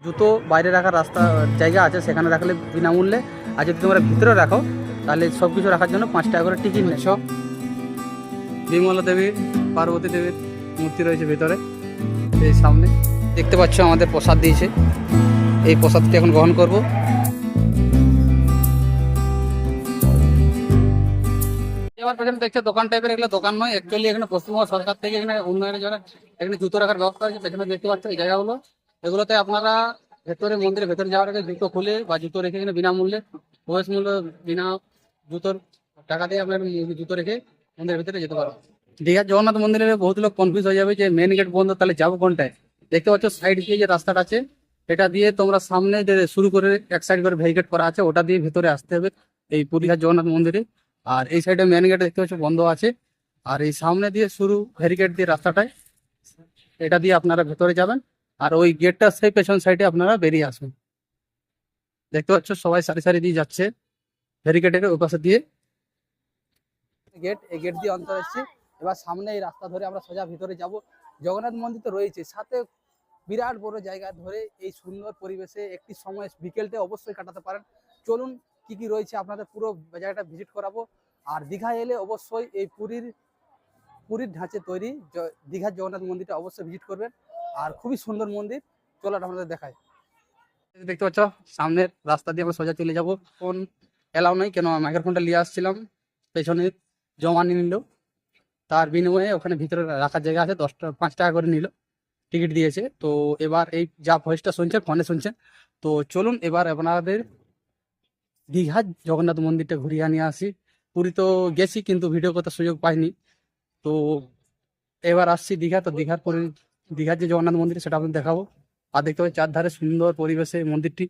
জুতো বাইরে রাখার রাস্তা জায়গা আছে, সেখানে রাখলে বিনামূল্যে। আর যদি তোমরা ভিতরে রাখো তাহলে সব কিছু রাখার জন্য 5 টাকা করে টিকিট নেয়। সব বিমলা দেবীর, পার্বতী দেবীর মূর্তি রয়েছে ভিতরে। এই সামনে দেখতে পাচ্ছ আমাদের প্রসাদ দিয়েছে, এই প্রসাদটি এখন গ্রহণ করব। এবার পেছনে দেখছে দোকান টাইপের, এগুলো দোকান নয় অ্যাকচুয়ালি, এখানে পশ্চিমবঙ্গ সরকার থেকে এখানে উন্নয়নের জন্য এখানে জুতো রাখার ব্যবস্থা আছে। পেছনে দেখতে পাচ্ছ এই জায়গাগুলো, এগুলোতে আপনারা ভেতরে মন্দিরের ভেতরে যাওয়ার আগে জুতো খুলে বা জুতো রেখে এখানে বিনামূল্যে, প্রবেশ মূল্য বিনা, জুতোর টাকা দিয়ে আপনার জুতো রেখে মন্দিরের ভেতরে যেতে পারবেন। দীঘার জগন্নাথ মন্দিরে বহুত লোক কনফিউজ হয়ে যাবে যে মেন গেট বন্ধ, তাহলে যাবো কোনটায়। দেখতে পাচ্ছ সাইড দিয়ে যে রাস্তাটা আছে, এটা দিয়ে তোমরা সামনে যে শুরু করে এক সাইড করে ভেরিকেট করা আছে, ওটা দিয়ে ভেতরে আসতে হবে এই পুরীহাট জগন্নাথ মন্দিরে। আর এই সাইডে মেন গেট দেখতে পাচ্ছ বন্ধ আছে, আর এই সামনে দিয়ে শুরু ভেরিকেট দিয়ে রাস্তাটায়, এটা দিয়ে আপনারা ভেতরে যাবেন। আর ওই গেটটা সেই পেছন সাইডে আপনারা বেরিয়ে আসবেন। দেখতে পাচ্ছ সবাই সারি সারি দিয়ে যাচ্ছে ভেরিকেটের ওই পাশে দিয়ে গেট, এই গেট দিয়ে অন্তর এসেছি। এবার সামনে এই রাস্তা ধরে আমরা সোজা ভিতরে যাব। জগন্নাথ মন্দির তো রয়েছে, সাথে বিরাট বড় জায়গা ধরে এই সুন্দর পরিবেশে একটি সময় বিকেলটা অবশ্যই কাটাতে পারেন। চলুন কি কি রয়েছে আপনাদের পুরো জায়গাটা ভিজিট করাবো। আর দীঘায় এলে অবশ্যই এই পুরীর ধাঁচে তৈরি দীঘার জগন্নাথ মন্দিরটা অবশ্যই ভিজিট করবেন। আর খুবই সুন্দর মন্দির, চলো আপনাদের দেখায়। দেখতে পাচ্ছ সামনের রাস্তা দিয়ে আমরা সোজা চলে যাব। ফোন এলাও নাই, কেন মাইক্রোফোনটা নিয়ে আসছিলাম, পেছনে জমা নিয়ে নিল, তার বিনিময়ে ওখানে ভিতরে রাখার জায়গা আছে, 5 টাকা করে নিল, টিকিট দিয়েছে। তো এবার এই যা ভয়েসটা শুনছেন ফোনে শুনছেন, তো চলুন এবার আপনাদের দীঘার জগন্নাথ মন্দিরটা ঘুরিয়ে নিয়ে আসি। পুরী তো গেছি কিন্তু ভিডিও করতে সুযোগ পাইনি, তো এবার আসছি দীঘা। তো দীঘার যে জগন্নাথ মন্দির সেটা আপনাদের দেখাবো। আর দেখতে পাচ্ছি চারধারে সুন্দর পরিবেশে মন্দিরটি।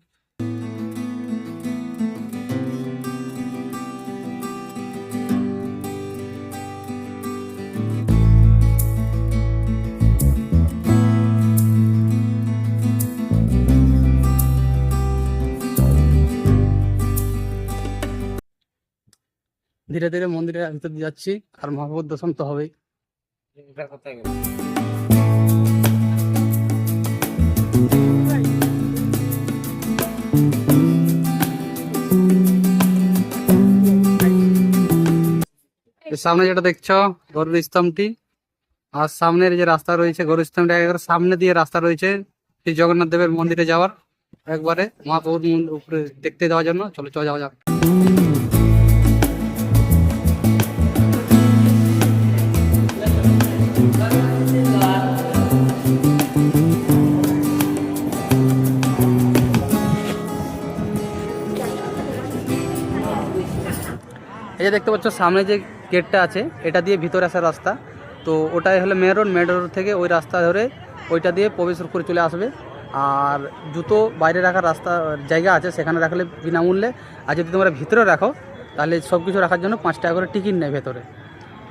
ধীরে ধীরে মন্দিরের ভিতর দিয়ে যাচ্ছি, আর মহাপ্রভুর দর্শন তো হবেই। সামনে যেটা দেখছো গরুর স্তম্ভটি, আর সামনের যে রাস্তা রয়েছে গরুর স্তম্ভটা একবারে সামনে দিয়ে রাস্তা রয়েছে শ্রী জগন্নাথ দেবের মন্দিরে যাওয়ার, একবারে মহাপ্রভুর উপরে দেখতে যাওয়ার জন্য। চলো চলো যাওয়া যাক। এই যে দেখতে পাচ্ছ সামনে যে গেটটা আছে, এটা দিয়ে ভিতরে আসার রাস্তা। তো ওটাই হলো মেন রোড, মেন রোড থেকে ওই রাস্তা ধরে ওইটা দিয়ে প্রবেশ করে চলে আসবে। আর জুতো বাইরে রাখার রাস্তা জায়গা আছে, সেখানে রাখলে বিনামূল্যে। আর যদি তোমরা ভিতরে রাখো তাহলে সব কিছু রাখার জন্য 5 টাকা করে টিকিট নেয় ভেতরে।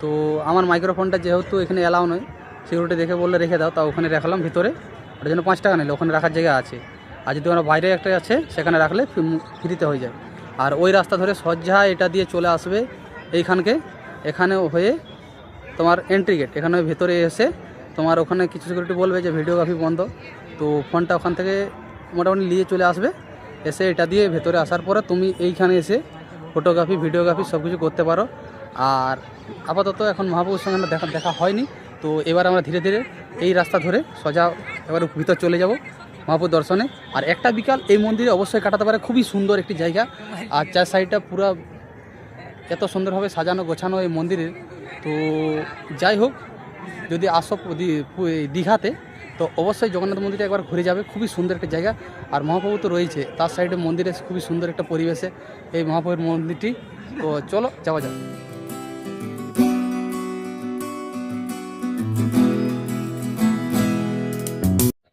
তো আমার মাইক্রোফোনটা যেহেতু এখানে অ্যালাউ নয়, সিকিউরিটি দেখে বললে রেখে দাও, তা ওখানে রাখলাম ভিতরে, ওটার জন্য 5 টাকা নিলে ওখানে রাখার জায়গা আছে। আর যদি আমরা বাইরে একটা আছে সেখানে রাখলে ফ্রিতে হয়ে যায়। আর ওই রাস্তা ধরে সজ্জা এটা দিয়ে চলে আসবে এইখানকে, এখানে হয়ে তোমার এন্ট্রি গেট, এখানে ভেতরে এসে তোমার ওখানে কিছু সিকিউরিটি বলবে যে ভিডিওগ্রাফি বন্ধ, তো ফোনটা ওখান থেকে মোটামুটি নিয়ে চলে আসবে। এসে এটা দিয়ে ভেতরে আসার পরে তুমি এইখানে এসে ফটোগ্রাফি ভিডিওগ্রাফি সব কিছু করতে পারো। আর আপাতত এখন মহাপ্রভুর সঙ্গে দেখা হয়নি, তো এবার আমরা ধীরে ধীরে এই রাস্তা ধরে সোজা এবার ভিতর চলে যাব মহাপ্রভুর দর্শনে। আর একটা বিকাল এই মন্দিরে অবশ্যই কাটাতে পারে, খুবই সুন্দর একটি জায়গা। আর চার সাইডটা পুরো এত সুন্দরভাবে সাজানো গোছানো এই মন্দিরের। তো যাই হোক, যদি আসো দীঘাতে তো অবশ্যই জগন্নাথ মন্দিরটা একবার ঘুরে যাবে, খুবই সুন্দর একটা জায়গা। আর মহাপ্রভু তো রয়েছে তার সাইডে মন্দিরে, খুবই সুন্দর একটা পরিবেশে এই মহাপ্রভুর মন্দিরটি। তো চলো যাওয়া যাক।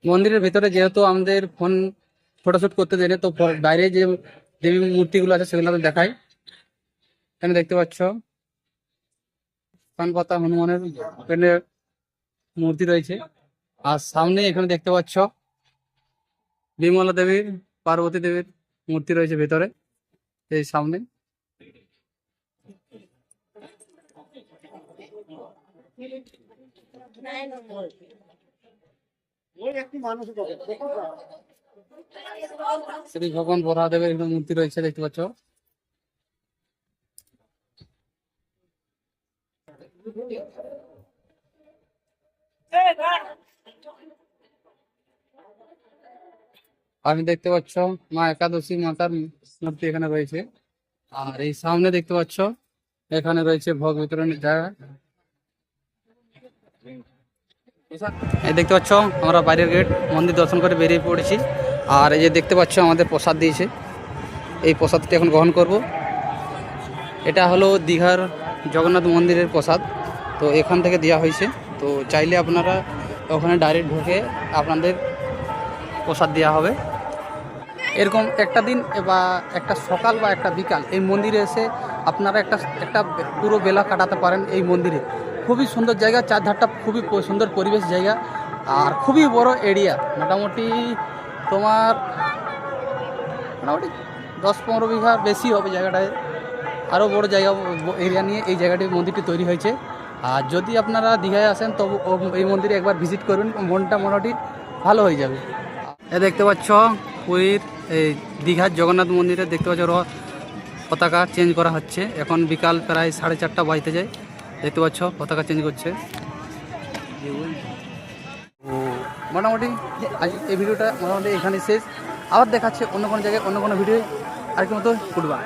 মন্দিরের ভেতরে যেহেতু আমাদের ফোন ফটোশ্যুট করতে দেয় না, তো বাইরে যে দেবী মূর্তিগুলো আছে সেগুলো আমি দেখাই। এখানে দেখতে পাচ্ছ পান পাতা হনুমানের মূর্তি রয়েছে। আর সামনে এখানে দেখতে পাচ্ছ বিমলা দেবীর, পার্বতী দেবীর মূর্তি রয়েছে ভেতরে এই সামনে। শ্রী ভগবান বরাহদেবের এখানে মূর্তি রয়েছে দেখতে পাচ্ছ। আমি দেখতে পাচ্ছ মা একাদশী মাতার মূর্তি এখানে রয়েছে। আর এই সামনে দেখতে পাচ্ছ এখানে রয়েছে ভোগ বিতরণের জায়গা। এই দেখতে পাচ্ছ আমরা বাইরের গেট মন্দির দর্শন করে বেরিয়ে পড়েছি। আর এই যে দেখতে পাচ্ছ আমাদের প্রসাদ দিয়েছে, এই প্রসাদটি এখন গ্রহণ করব। এটা হলো দীঘার জগন্নাথ মন্দিরের প্রসাদ, তো এখান থেকে দেওয়া হয়েছে। তো চাইলে আপনারা ওখানে ডাইরেক্ট ঢুকে আপনাদের প্রসাদ দেওয়া হবে। এরকম একটা দিন বা একটা সকাল বা একটা বিকাল এই মন্দিরে এসে আপনারা একটা পুরো বেলা কাটাতে পারেন এই মন্দিরে। খুবই সুন্দর জায়গা, চারধারটা খুবই সুন্দর পরিবেশ জায়গা, আর খুবই বড় এরিয়া। মোটামুটি তোমার মোটামুটি 10-15 বিঘা বেশি হবে জায়গাটায়। আরও বড় জায়গা এরিয়া নিয়ে এই জায়গাটি মন্দিরটি তৈরি হয়েছে। আর যদি আপনারা দীঘায় আসেন তবু এই মন্দিরে একবার ভিজিট করবেন, মনটা মোটামুটি ভালো হয়ে যাবে। এ দেখতে পাচ্ছ পুরীর এই দীঘার জগন্নাথ মন্দিরে দেখতে পাচ্ছ পতাকা চেঞ্জ করা হচ্ছে। এখন বিকাল প্রায় 4:30 বাজতে যায়। দেখতে পাচ্ছ পতাকা চেঞ্জ করছে। মোটামুটি আজ এই ভিডিওটা মোটামুটি এখানে শেষ। আবার দেখাচ্ছে অন্য কোনো জায়গায় অন্য কোনো ভিডিও আর কি মতো গুড বাই।